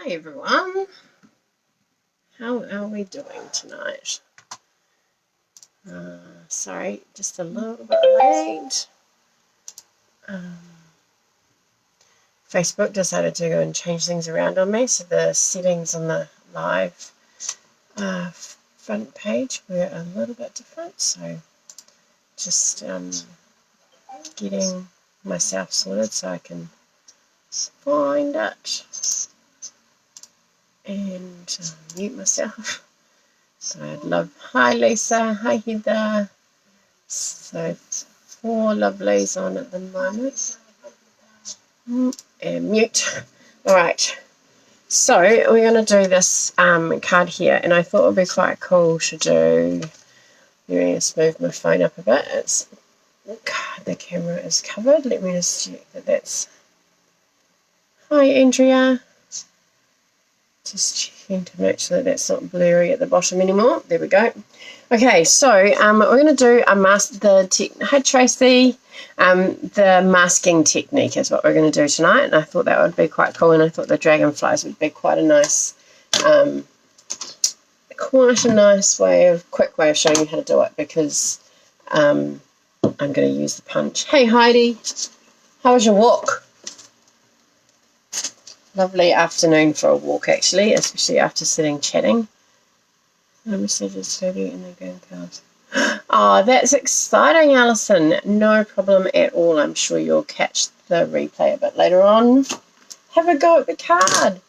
Hi everyone, how are we doing tonight? Sorry, just a little bit late. Facebook decided to go and change things around on me, so the settings on the live front page were a little bit different, so just getting myself sorted so I can find it and mute myself. So I'd love, hi Lisa, hi Heather. So 4 lovelies on at the moment. And mute. Alright, so we're going to do this card here, and I thought it would be quite cool to do, let me just move my phone up a bit. It's, God, the camera is covered. Let me just check that that's, hi Andrea. Just checking to make sure that that's not blurry at the bottom anymore. There we go. Okay, so we're going to do a mask. Hi Tracy. The masking technique is what we're going to do tonight, and I thought that would be quite cool. And I thought the dragonflies would be quite a nice quick way of showing you how to do it, because I'm going to use the punch. Hey Heidi, how was your walk? Lovely afternoon for a walk, actually, especially after sitting chatting. Messages 30 and the green cards. Oh, that's exciting, Alison. No problem at all. I'm sure you'll catch the replay a bit later on. Have a go at the card.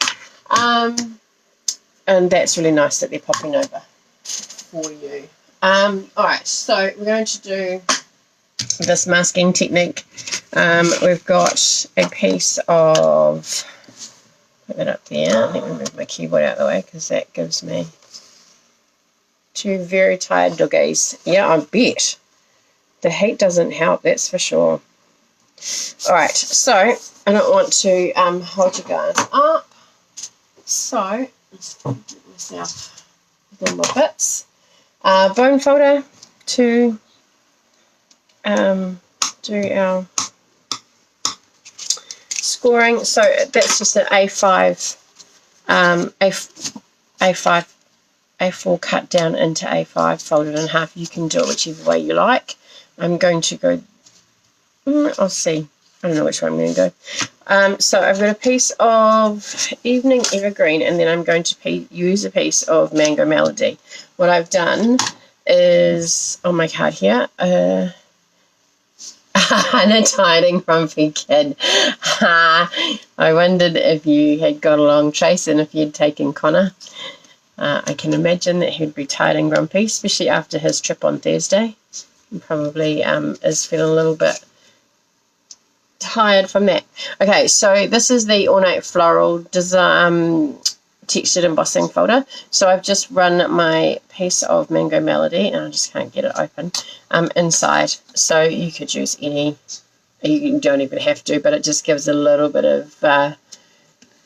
And that's really nice that they're popping over for you. Alright, so we're going to do this masking technique. We've got a piece of, put that up there. Let me move my keyboard out of the way because that gives me 2 very tired doggies. Yeah, I bet. The heat doesn't help, that's for sure. Alright, so I don't want to hold you guys up. So, let's get myself with all my bits. Bone folder to do our scoring. So that's just an A5, A4 cut down into A5, folded in half. You can do it whichever way you like. I'm going to go, I'll see. I don't know which one I'm going to go. So I've got a piece of Evening Evergreen, and then I'm going to use a piece of Mango Melody. What I've done is, on my card here, and a tiny grumpy kid. I wondered if you had got along, Trace, and if you'd taken Connor. I can imagine that he'd be tired and grumpy, especially after his trip on Thursday. He probably is feeling a little bit tired from that. Okay, so this is the Ornate Floral Design Textured Embossing folder. So I've just run my piece of Mango Melody, and I just can't get it open, inside. So you could use any, you don't even have to, but it just gives a little bit of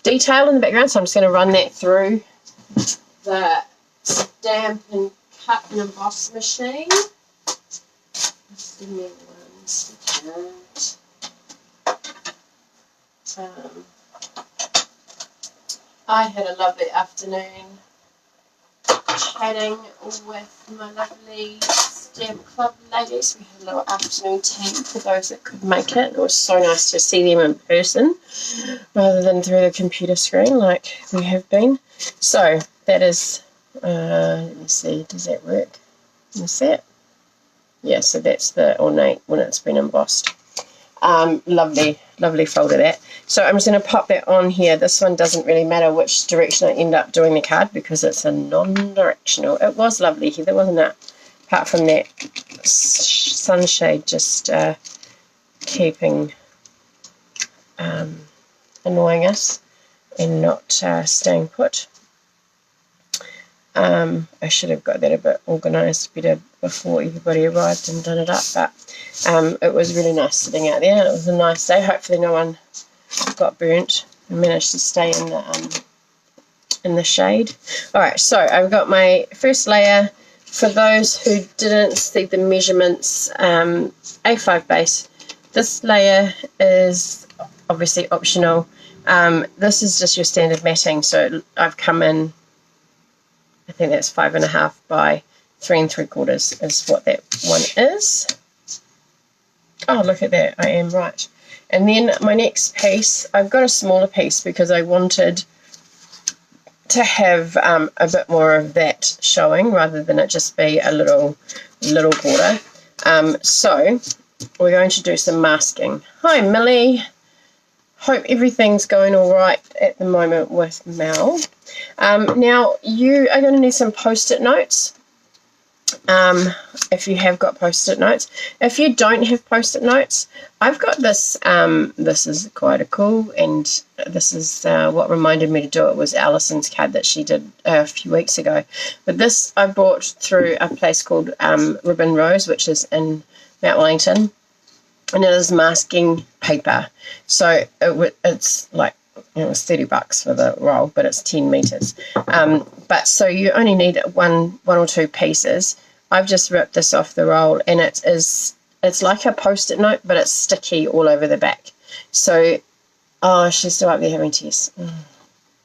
detail in the background. So I'm just going to run that through the Stampin cut and emboss machine. Just give me 1 second. I had a lovely afternoon chatting with my lovely Stamp Club ladies. We had a little afternoon tea for those that could make it. It was so nice to see them in person rather than through the computer screen like we have been. So that is, let me see, does that work? Can you see it? Yeah, so that's the Ornate when it's been embossed. Lovely, lovely folder that. So I'm just going to pop that on here. This one doesn't really matter which direction I end up doing the card because it's a non-directional. It was lovely, Heather, wasn't it? Apart from that sunshade just keeping annoying us and not staying put. I should have got that a bit organised better before everybody arrived and done it up, but it was really nice sitting out there. It was a nice day. Hopefully no one got burnt and managed to stay in the shade. Alright, so I've got my first layer. For those who didn't see the measurements, A5 base. This layer is obviously optional. This is just your standard matting, so I've come in, I think that's 5.5 by 3 3/4 is what that one is. Oh, look at that, I am right. And then my next piece, I've got a smaller piece because I wanted to have a bit more of that showing rather than it just be a little border. So we're going to do some masking. Hi Millie, hope everything's going all right at the moment with Mel. Now you are going to need some post-it notes. If you have got post-it notes. If you don't have post-it notes, I've got this. This is quite a cool, and this is what reminded me to do it was Alison's card that she did a few weeks ago. But this I bought through a place called Ribbon Rose, which is in Mount Wellington, and it is masking paper. So it's like, it was $30 for the roll, but it's 10 meters. But so you only need one or two pieces. I've just ripped this off the roll, and it's like a post-it note, but it's sticky all over the back. So, oh, she's still up there having tears.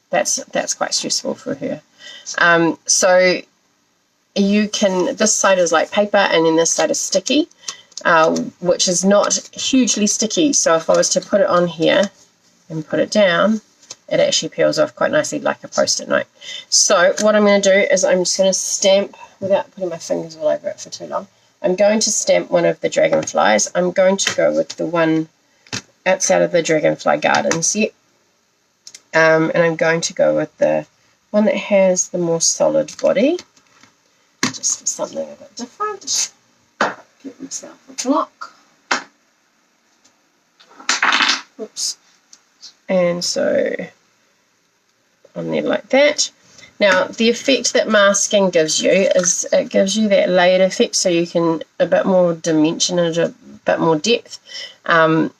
That's quite stressful for her. So you can, this side is like paper, and then this side is sticky, which is not hugely sticky. So if I was to put it on here and put it down, it actually peels off quite nicely like a post-it note. So what I'm going to do is I'm just going to stamp, without putting my fingers all over it for too long, I'm going to stamp one of the dragonflies. I'm going to go with the one outside of the Dragonfly Garden set. And I'm going to go with the one that has the more solid body, just for something a bit different. Get myself a block. Oops. And so on there like that. Now the effect that masking gives you is it gives you that layered effect, so you can a bit more dimension and a bit more depth,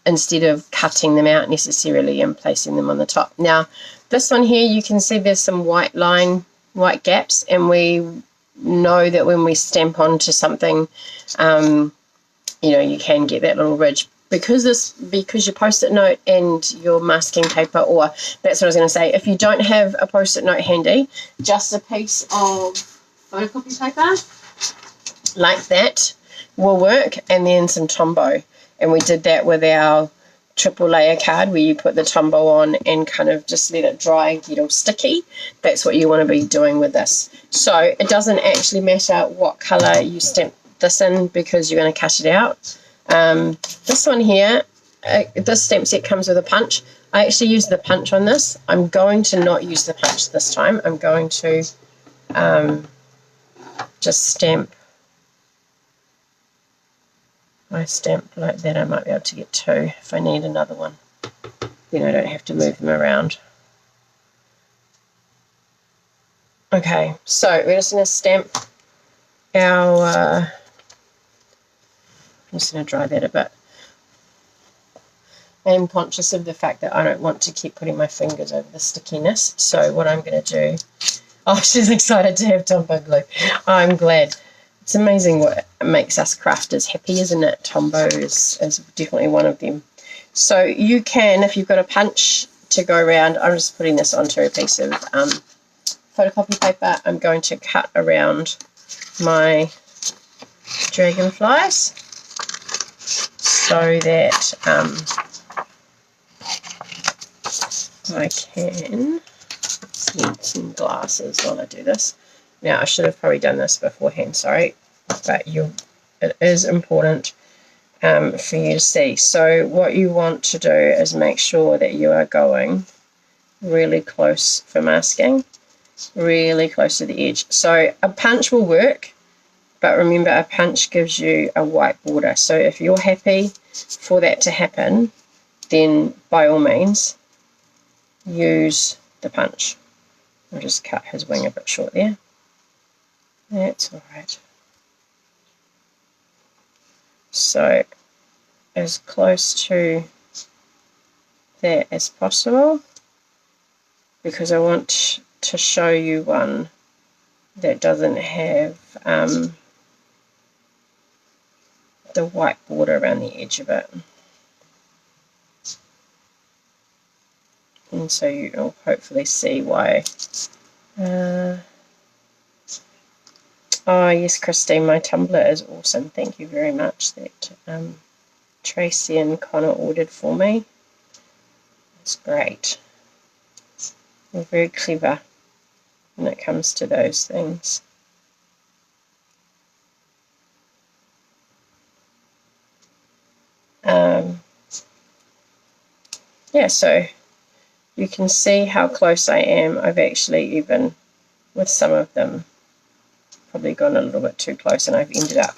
instead of cutting them out necessarily and placing them on the top. Now this one here, you can see there's some white gaps, and we know that when we stamp onto something, you can get that little ridge. Because your post-it note and your masking paper, or that's what I was going to say, if you don't have a post-it note handy, just a piece of photocopy paper like that will work, and then some Tombow. And we did that with our triple layer card, where you put the Tombow on and kind of just let it dry and get all sticky. That's what you want to be doing with this. So it doesn't actually matter what colour you stamp this in, because you're going to cut it out. This one here, this stamp set comes with a punch. I actually use the punch on this. I'm going to not use the punch this time. I'm going to just stamp. I stamp like that. I might be able to get two if I need another one. Then I don't have to move them around. Okay, so we're just going to stamp our... I'm just going to dry that a bit. I'm conscious of the fact that I don't want to keep putting my fingers over the stickiness. So what I'm going to do... Oh, she's excited to have Tombow glue. I'm glad. It's amazing what makes us crafters happy, isn't it? Tombow is definitely one of them. So you can, if you've got a punch to go around, I'm just putting this onto a piece of photocopy paper. I'm going to cut around my dragonflies, so that I can need some glasses while I do this. Now I should have probably done this beforehand, sorry, but it is important for you to see. So what you want to do is make sure that you are going really close for masking, really close to the edge. So a punch will work, but remember, a punch gives you a white border. So if you're happy for that to happen, then by all means use the punch. I'll just cut his wing a bit short there. That's all right. So as close to that as possible, because I want to show you one that doesn't have the white border around the edge of it. and so you'll hopefully see why. Oh yes, Christine, my tumbler is awesome. Thank you very much. That Tracy and Connor ordered for me. It's great. They're very clever when it comes to those things. Yeah, so you can see how close I am. I've actually even, with some of them, probably gone a little bit too close, and I've ended up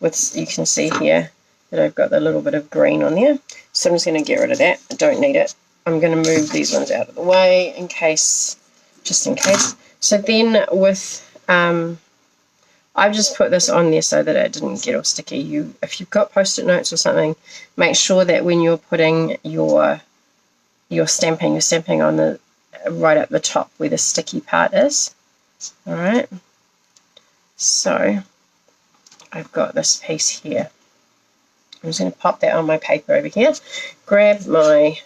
with, you can see here that I've got a little bit of green on there. So I'm just going to get rid of that. I don't need it. I'm going to move these ones out of the way in case, just in case. So then with, I've just put this on there so that it didn't get all sticky. If you've got post-it notes or something, make sure that when you're putting your stamping, you're stamping on the right at the top where the sticky part is. All right. So I've got this piece here. I'm just going to pop that on my paper over here, grab my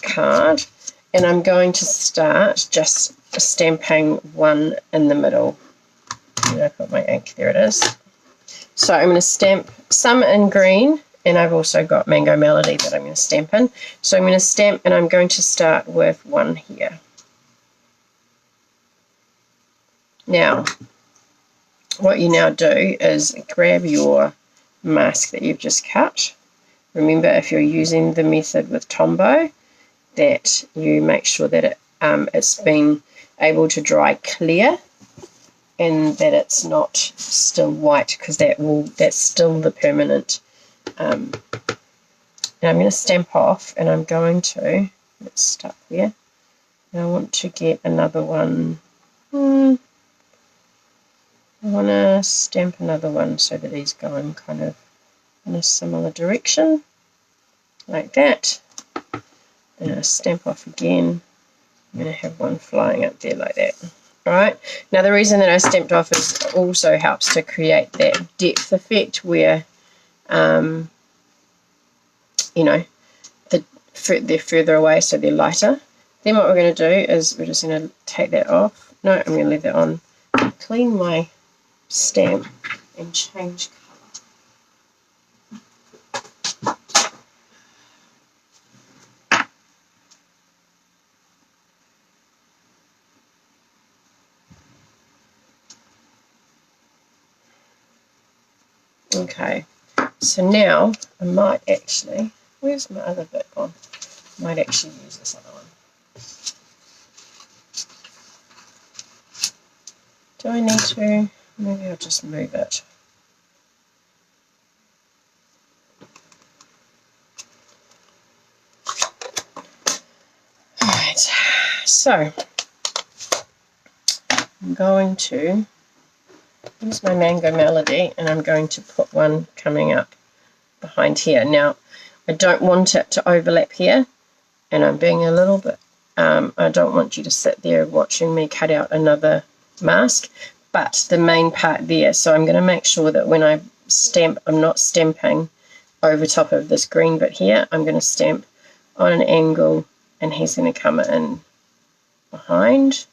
card, and I'm going to start just stamping one in the middle. And I've got my ink, there it is. So I'm going to stamp some in green, and I've also got Mango Melody that I'm going to stamp in. So I'm going to stamp, and I'm going to start with one here. Now, what you now do is grab your mask that you've just cut. Remember, if you're using the method with Tombow, that you make sure that it's been able to dry clear and that it's not still white, because that's still the permanent. And I'm going to stamp off, and I'm going to, it's stuck there, and I want to get another one. I want to stamp another one so that he's going kind of in a similar direction, like that. And I'll stamp off again. I'm going to have one flying up there like that. Alright, now the reason that I stamped off is also helps to create that depth effect where, you know, they're further away, so they're lighter. Then what we're going to do is we're just going to take that off. No, I'm going to leave that on. Clean my stamp and change colour. Okay, so now I might actually, where's my other bit gone? I might actually use this other one. Do I need to? Maybe I'll just move it. Alright, so I'm going to use my Mango Melody, and I'm going to put one coming up behind here. Now, I don't want it to overlap here, and I'm being a little bit, I don't want you to sit there watching me cut out another mask, but the main part there. So I'm going to make sure that when I stamp, I'm not stamping over top of this green bit here. I'm going to stamp on an angle, and he's going to come in behind.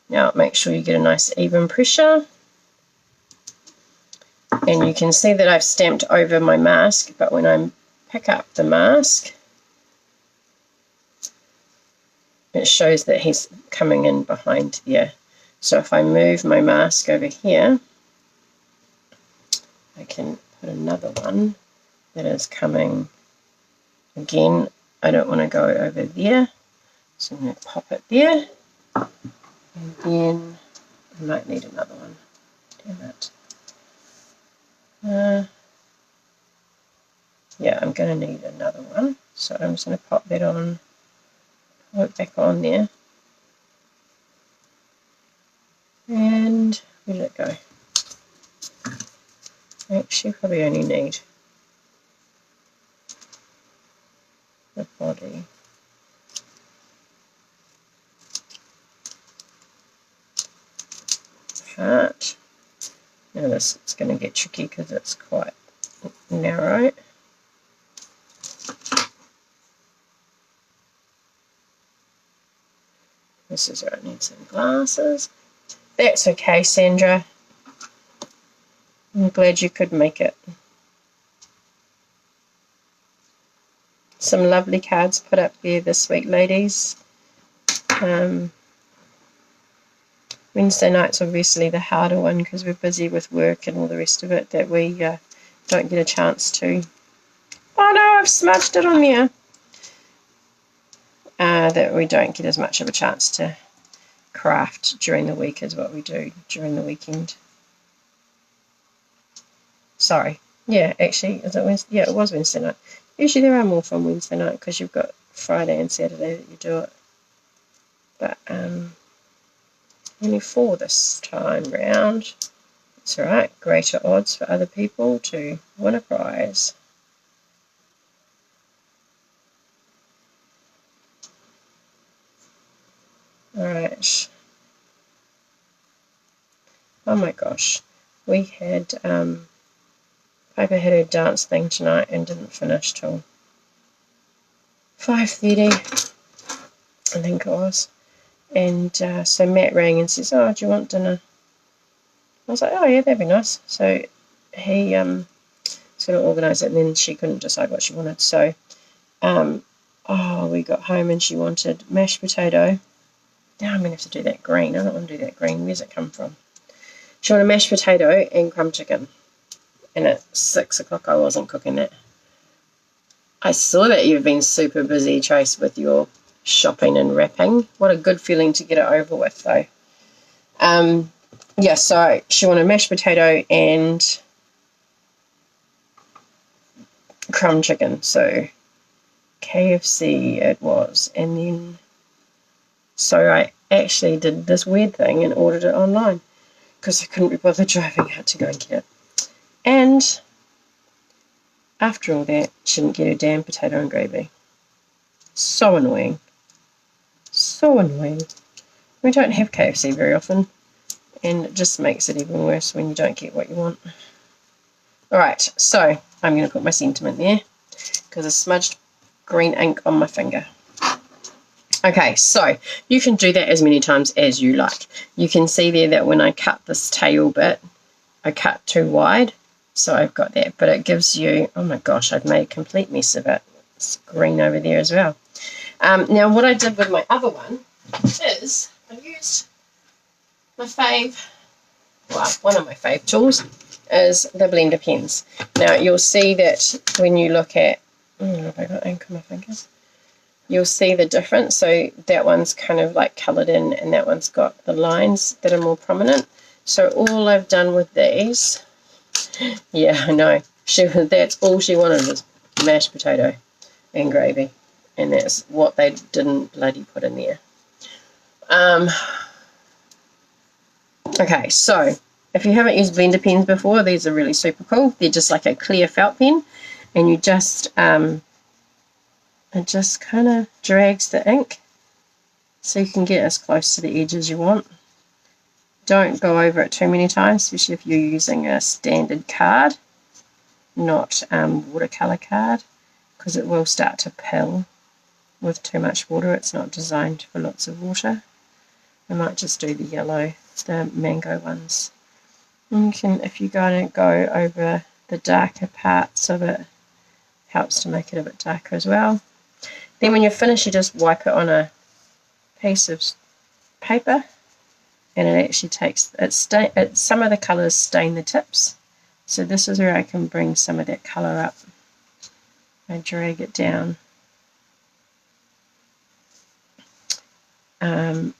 Now make sure you get a nice even pressure. And you can see that I've stamped over my mask, but when I pick up the mask, it shows that he's coming in behind there. So if I move my mask over here, I can put another one that is coming. Again, I don't want to go over there, so I'm going to pop it there. And then I might need another one. Damn it. Yeah, I'm going to need another one. So I'm just going to pop that on, pull it back on there. And where did it go? I actually probably only need the body. Part. Now this is going to get tricky because it's quite narrow. This is where I need some glasses. That's okay, Sandra. I'm glad you could make it. Some lovely cards put up there this week, ladies. Wednesday night's obviously the harder one because we're busy with work and all the rest of it that we don't get a chance to. Oh no, I've smudged it on there. That we don't get as much of a chance to craft during the week as what we do during the weekend. Sorry. Yeah, actually, is it Wednesday? Yeah, it was Wednesday night. Usually there are more from Wednesday night because you've got Friday and Saturday that you do it. But only 4 this time round. It's alright. Greater odds for other people to win a prize. Alright. Oh my gosh. We had Piper had her dance thing tonight and didn't finish till 5:30, I think it was. And so Matt rang and says, "Oh, do you want dinner?" I was like, "Oh yeah, that'd be nice." So he sort of organised it, and then she couldn't decide what she wanted. So we got home and she wanted mashed potato. Now I'm going to have to do that green. I don't want to do that green. Where's it come from? She wanted mashed potato and crumb chicken. And at 6 o'clock I wasn't cooking that. I saw that you've been super busy, Trace, with your shopping and wrapping. What a good feeling to get it over with, though. Yeah, so she wanted mashed potato and crumb chicken. So KFC it was. And then, so I actually did this weird thing and ordered it online because I couldn't be bothered driving out to go and get it. And after all that, she didn't get her damn potato and gravy. So annoying. So annoying. We don't have KFC very often, and it just makes it even worse when you don't get what you want. Alright, so I'm going to put my sentiment there because I smudged green ink on my finger. Okay, so you can do that as many times as you like. You can see there that when I cut this tail bit, I cut too wide. So I've got that, but it gives you, oh my gosh, I've made a complete mess of it. It's green over there as well. Now what I did with my other one is I used my one of my fave tools is the blender pens. Now you'll see that when you look at, have I got ink on my fingers? You'll see the difference. So that one's kind of like coloured in and that one's got the lines that are more prominent. So all I've done with these, yeah, I know. That's all she wanted was mashed potato and gravy. And that's what they didn't bloody put in there. Okay, so if you haven't used blender pens before, these are really super cool. They're just like a clear felt pen. And you just, it just kind of drags the ink so you can get as close to the edge as you want. Don't go over it too many times, especially if you're using a standard card, not watercolor card, because it will start to pill with too much water. It's not designed for lots of water. I might just do the yellow, the mango ones. And you can, if you're going to go over the darker parts of it, helps to make it a bit darker as well. Then when you're finished, you just wipe it on a piece of paper. And it actually takes, some of the colours stain the tips. So this is where I can bring some of that colour up. I drag it down.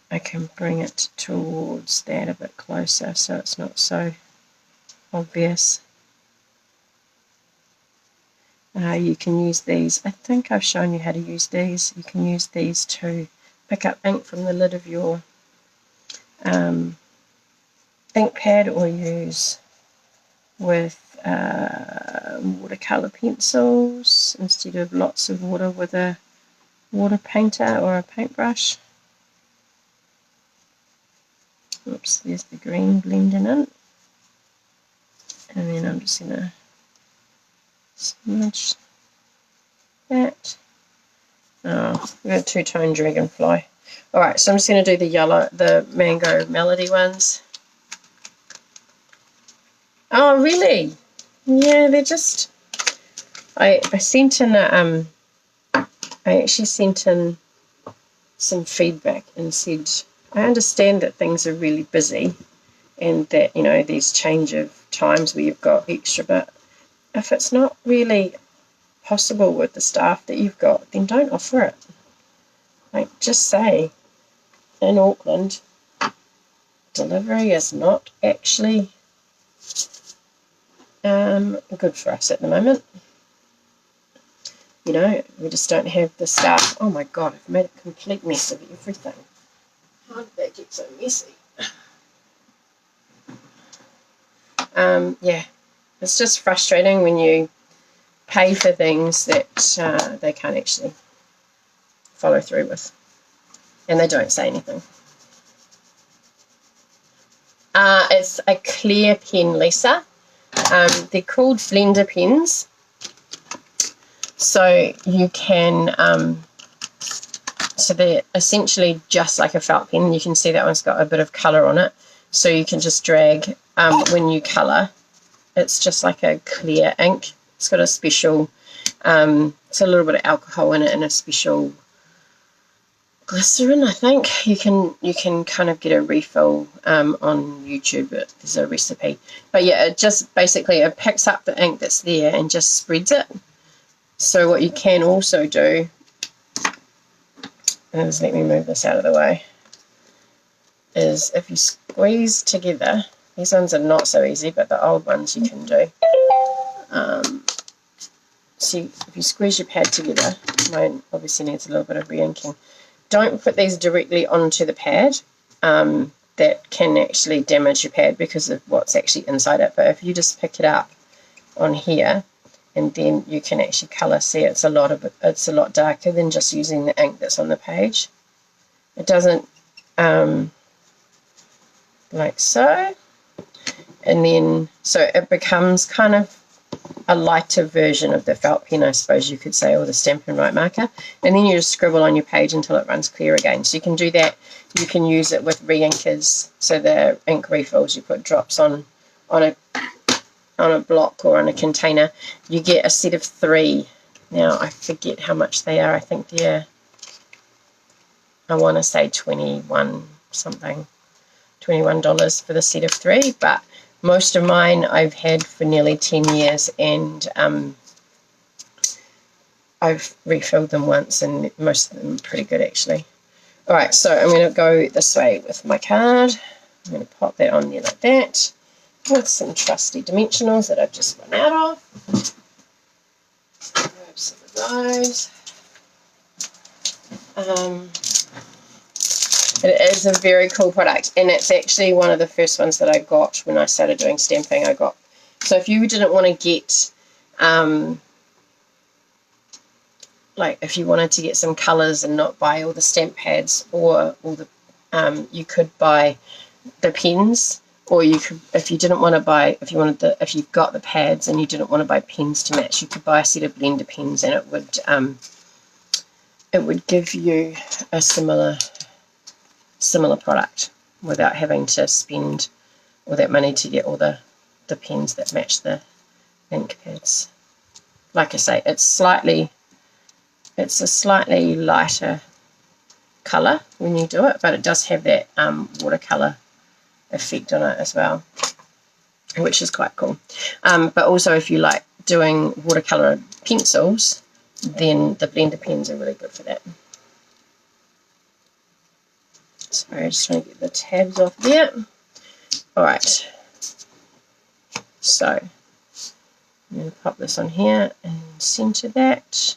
I can bring it towards that a bit closer so it's not so obvious. You can use these. I think I've shown you how to use these. You can use these to pick up ink from the lid of your ink pad, or use with watercolor pencils instead of lots of water with a water painter or a paintbrush. Oops, there's the green blending in. And then I'm just going to smudge that. Oh, we've got a two-tone dragonfly. Alright, so I'm just going to do the Mango Melody ones. Oh, really? Yeah, they're just... I sent in a, I actually sent in some feedback and said, I understand that things are really busy and that, you know, there's change of times where you've got extra, but if it's not really possible with the staff that you've got, then don't offer it. Like, just say, in Auckland, delivery is not actually good for us at the moment. You know, we just don't have the staff. Oh my God, I've made a complete mess of everything. How did that get so messy? Yeah, it's just frustrating when you pay for things that they can't actually follow through with. And they don't say anything. It's a clear pen, Lisa. They're called blender pens. So you can, so they're essentially just like a felt pen. You can see that one's got a bit of colour on it. So you can just drag, when you colour, it's just like a clear ink. It's got a special, it's a little bit of alcohol in it and a special glycerin, I think. You can kind of get a refill on YouTube. There's a recipe. But yeah, it just basically, it picks up the ink that's there and just spreads it. So what you can also do is, let me move this out of the way, is if you squeeze together, these ones are not so easy, but the old ones you can do. See, if you squeeze your pad together, mine obviously needs a little bit of re-inking. Don't put these directly onto the pad. That can actually damage your pad because of what's actually inside it. But if you just pick it up on here, and then you can actually colour. See, it's a lot darker than just using the ink that's on the page. It doesn't, like so, and then so it becomes kind of a lighter version of the felt pen, I suppose you could say, or the Stampin' Right marker. And then you just scribble on your page until it runs clear again. So you can do that. You can use it with re-inkers. So the ink refills, you put drops on a block or on a container. You get a set of 3. Now I forget how much they are. I think they're, I want to say $21 for the set of 3, but most of mine I've had for nearly 10 years, and I've refilled them once, and most of them are pretty good actually. Alright, so I'm going to go this way with my card. I'm going to pop that on there like that, with some trusty dimensionals that I've just run out of. Grab some of those. It is a very cool product, and it's actually one of the first ones that I got when I started doing stamping. So if you didn't want to get, like if you wanted to get some colours and not buy all the stamp pads or all the, you could buy the pens. Or you could, if you didn't want to buy, if you've got the pads and you didn't want to buy pens to match, you could buy a set of blender pens, and it would give you a similar product without having to spend all that money to get all the pens that match the ink pads. Like I say, it's a slightly lighter colour when you do it, but it does have that watercolour effect on it as well, which is quite cool. But also if you like doing watercolour pencils, then the blender pens are really good for that. Sorry, just trying to get the tabs off there. Alright, so I'm going to pop this on here and centre that.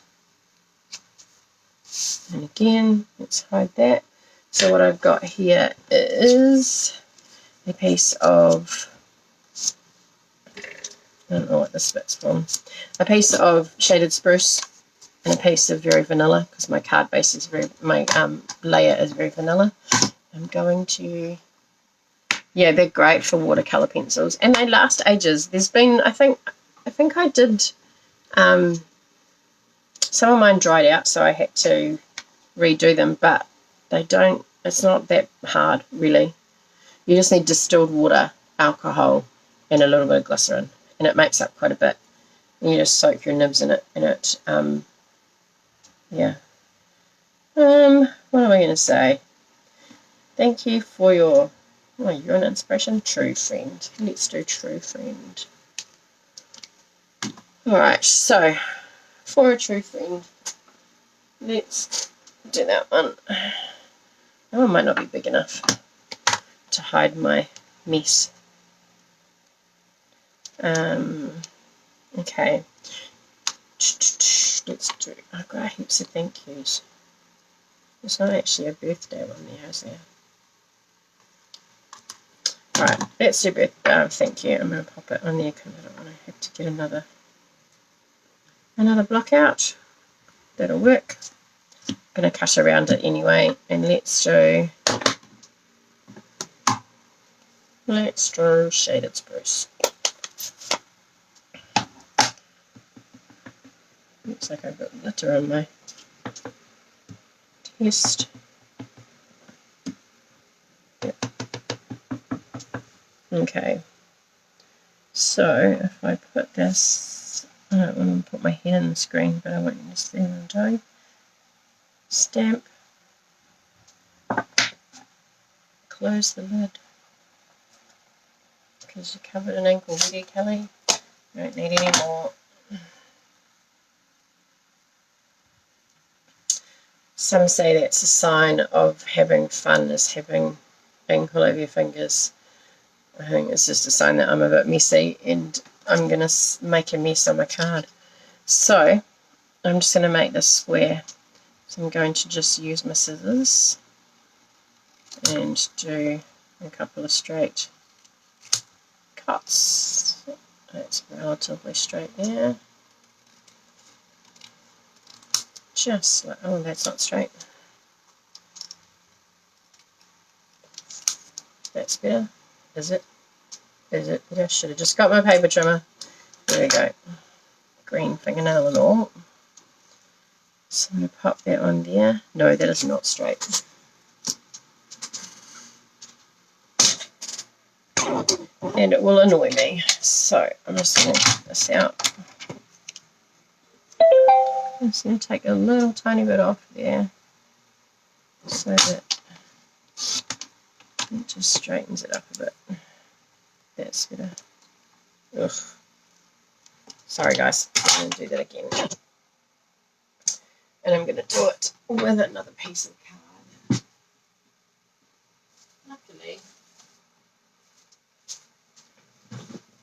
And again, let's hide that. So what I've got here is a piece of, I don't know what this bit's from, a piece of shaded spruce and a piece of very vanilla, because my card base is my layer is very vanilla. I'm going to, yeah, they're great for watercolour pencils, and they last ages. There's been, I think I did, some of mine dried out, so I had to redo them, but It's not that hard, really. You just need distilled water, alcohol, and a little bit of glycerin, and it makes up quite a bit. And you just soak your nibs in it, yeah. What am I going to say? Thank you for your, oh, you're an inspiration, true friend. Let's do true friend. Alright, so, for a true friend, let's do that one. That one might not be big enough to hide my mess. Okay. Let's do, I've got heaps of thank yous. There's not actually a birthday one there, is there? Alright, let's do thank you. I'm going to pop it on there because I don't want to have to get another block out. That'll work. I'm going to cut around it anyway, and let's do shaded spruce. Looks like I've got glitter on my test. Yep. Okay. So if I put this, I don't want to put my head in the screen, but I want you to see what I'm doing. Stamp. Close the lid. Because you covered an ink already, Kelley. You don't need any more. Some say that's a sign of having fun, is having ink all over your fingers. I think it's just a sign that I'm a bit messy and I'm going to make a mess on my card. So I'm just going to make this square. So I'm going to just use my scissors and do a couple of straight cuts. That's relatively straight there. Just like, oh, that's not straight. That's better. Is it? Is it better? Should have just got my paper trimmer. There we go. Green fingernail and all. So I'm going to pop that on there. No, that is not straight. And it will annoy me. So I'm just going to get this out. I'm just going to take a little tiny bit off there so that it just straightens it up a bit. That's better. Ugh. Sorry guys, I'm going to do that again. And I'm going to do it with another piece of card. Luckily,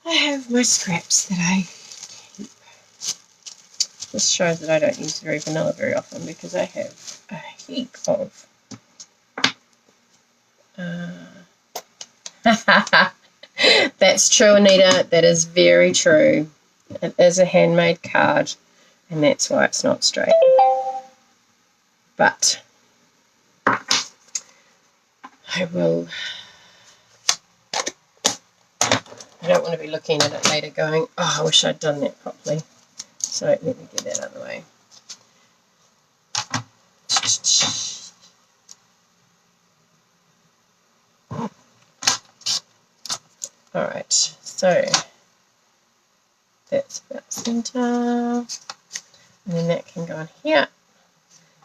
I have my scraps that I keep. This shows that I don't use vanilla very often because I have a heap of That's true, Anita. That is very true. It is a handmade card, and that's why it's not straight. But I don't want to be looking at it later going, oh, I wish I'd done that properly. So let me get that out of the way. Alright, so that's about center, and then that can go on here.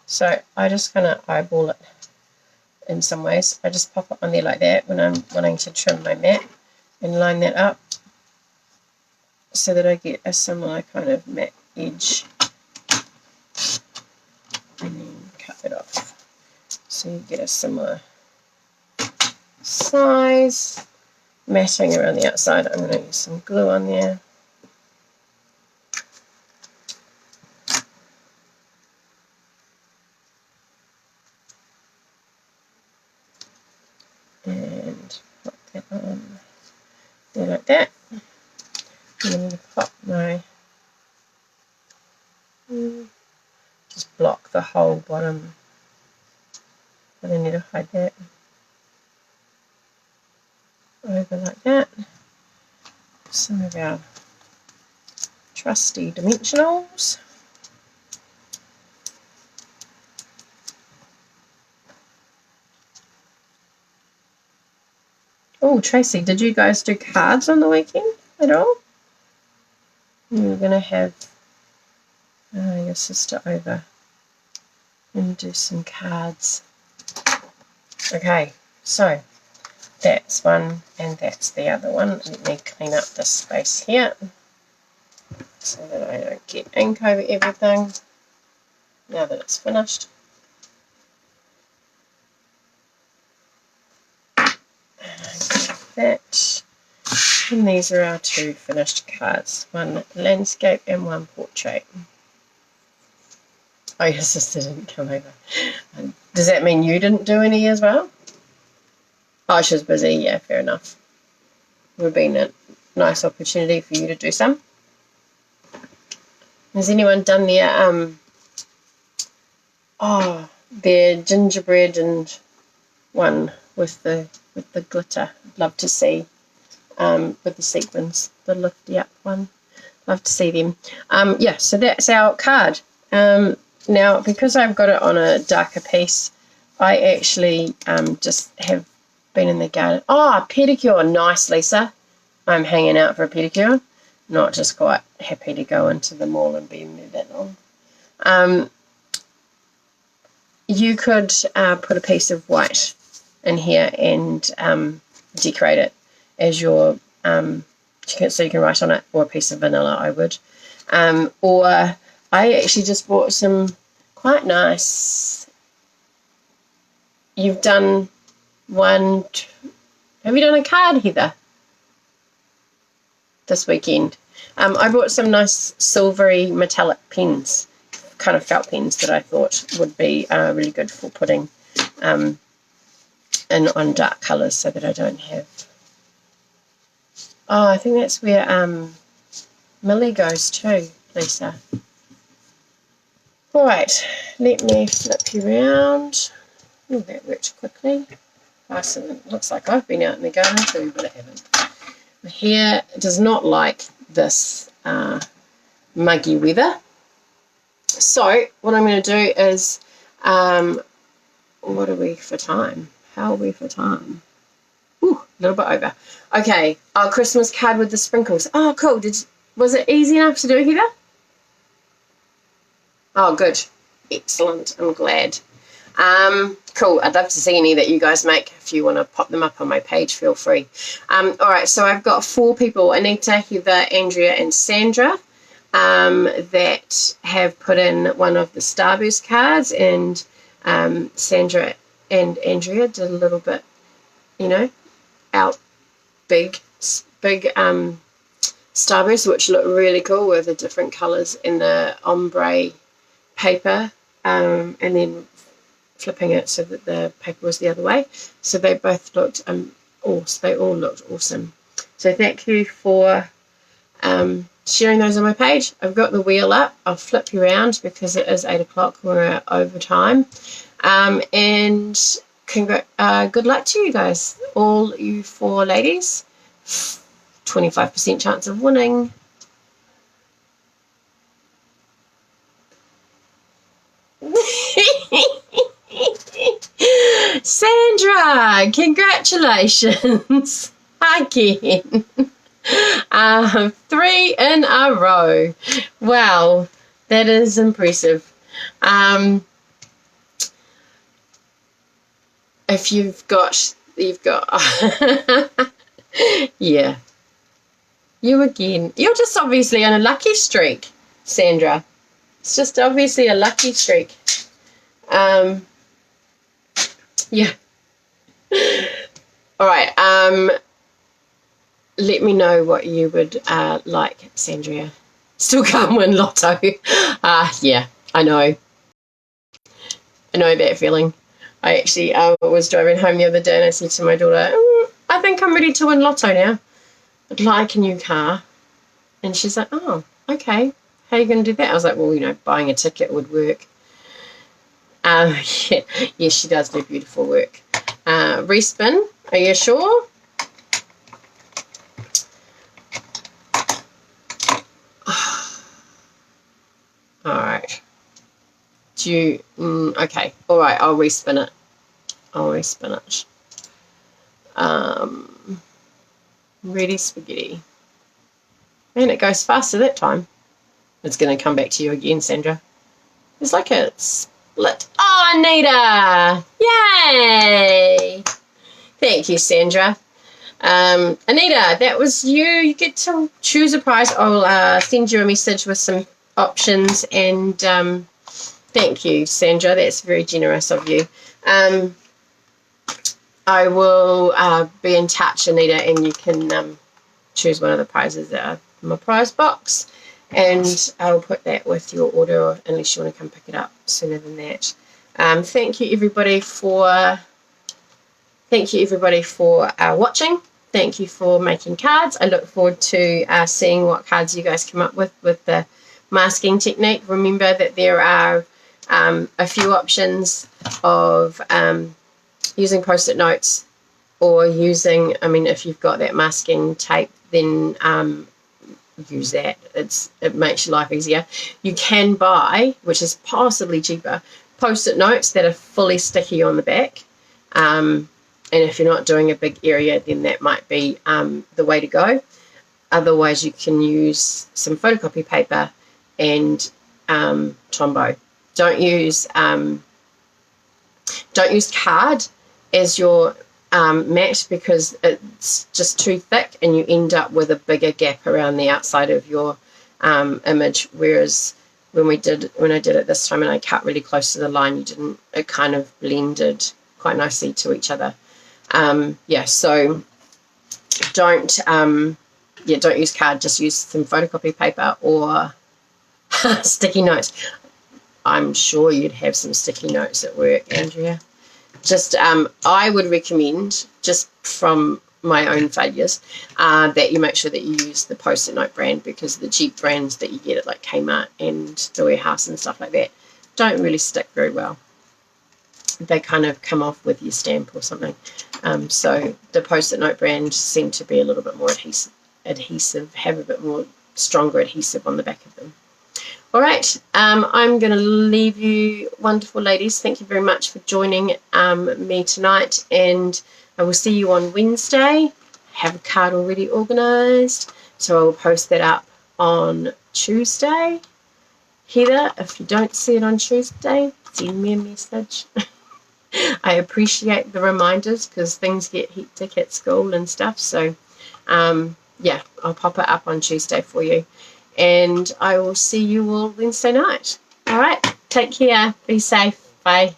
So I just kind of eyeball it in some ways. I just pop it on there like that when I'm wanting to trim my mat and line that up so that I get a similar kind of matte edge, and then cut it off so you get a similar size. Matting around the outside. I'm going to use some glue on there. And pop that on there like that. And I'm going to pop my, just block the whole bottom. I don't need to hide that. Over like that. Some of our trusty dimensionals. Oh, Tracy, did you guys do cards on the weekend at all? You were going to have your sister over and do some cards. Okay, so that's one and that's the other one. Let me clean up this space here so that I don't get ink over everything now that it's finished. That, and these are our two finished cards, one landscape and one portrait. Oh, your sister didn't come over. Does that mean you didn't do any as well? Oh, she was busy. Yeah, fair enough. Would have been a nice opportunity for you to do some. Has anyone done their gingerbread and one with the glitter? I'd love to see with the sequins, the lifty up one. Love to see them. Yeah, so that's our card. Now, because I've got it on a darker piece, I actually just have been in the garden. Oh, pedicure. Nice, Lisa. I'm hanging out for a pedicure. Not just quite happy to go into the mall and be in there that long. You could put a piece of white in here and decorate it as your, so you can write on it, or a piece of vanilla, I would. Or I actually just bought some quite nice, you've done one, have you done a card, Heather, this weekend? I bought some nice silvery metallic pens, kind of felt pens that I thought would be really good for putting in on dark colours so that I don't have... Oh, I think that's where Millie goes too, Lisa. All right, let me flip you around. Oh, that worked quickly. Nice, and it looks like I've been out in the garden too, but I haven't. My hair does not like this muggy weather. So what I'm going to do is, what are we for time? How are we for time? Ooh, a little bit over. Okay, our Christmas card with the sprinkles. Oh, cool. Was it easy enough to do, Heather? Oh, good. Excellent. I'm glad. Cool. I'd love to see any that you guys make. If you want to pop them up on my page, feel free. All right, so I've got 4 people, Anita, Heather, Andrea, and Sandra, that have put in one of the Starburst cards, and Sandra and Andrea did a little bit, out big Starburst, which look really cool with the different colours in the ombre paper, and then flipping it so that the paper was the other way. So they both looked they all looked awesome. So thank you for sharing those on my page. I've got the wheel up. I'll flip you around because it is 8 o'clock. We're over time. And good luck to you guys, all you 4 ladies. 25% chance of winning. Sandra, congratulations again. 3 in a row. Wow, that is impressive. If you've got yeah, you again. You're just obviously on a lucky streak, Sandra. It's just obviously a lucky streak. Yeah. All right. Let me know what you would like, Sandra. Still can't win lotto. Yeah, I know. I know that feeling. I actually was driving home the other day and I said to my daughter, I think I'm ready to win lotto now. I'd like a new car. And she's like, oh, okay. How are you going to do that? I was like, well, buying a ticket would work. Yeah, yes, she does do beautiful work. Respin, are you sure? All right. Do you... okay. All right, I'll respin it. Ready spaghetti. Man, it goes faster that time. It's going to come back to you again, Sandra. It's like a split. Oh, Anita! Yay! Thank you, Sandra. Anita, that was you. You get to choose a prize. I'll send you a message with some options. And thank you, Sandra. That's very generous of you. I will be in touch, Anita, and you can choose one of the prizes that are in my prize box. And I'll put that with your order, unless you want to come pick it up sooner than that. Thank you, everybody, for watching. Thank you for making cards. I look forward to seeing what cards you guys come up with the masking technique. Remember that there are a few options of using post-it notes or using, if you've got that masking tape, then use that. It makes your life easier. You can buy, which is possibly cheaper, post-it notes that are fully sticky on the back. And if you're not doing a big area, then that might be the way to go. Otherwise, you can use some photocopy paper and Tombow. Don't use card as your mat, because it's just too thick and you end up with a bigger gap around the outside of your image. Whereas when I did it this time and I cut really close to the line, it kind of blended quite nicely to each other. So don't use card, just use some photocopy paper or sticky notes. I'm sure you'd have some sticky notes at work, Andrea. Just I would recommend, just from my own failures, that you make sure that you use the Post-it Note brand, because the cheap brands that you get at like Kmart and the Warehouse and stuff like that don't really stick very well. They kind of come off with your stamp or something. So the Post-it Note brand seem to be a little bit more adhesive, have a bit more stronger adhesive on the back of them. All right, I'm going to leave you, wonderful ladies. Thank you very much for joining me tonight, and I will see you on Wednesday. I have a card already organised, so I will post that up on Tuesday. Heather, if you don't see it on Tuesday, send me a message. I appreciate the reminders because things get hectic at school and stuff. So, I'll pop it up on Tuesday for you. And I will see you all Wednesday night. All right, take care. Be safe. Bye.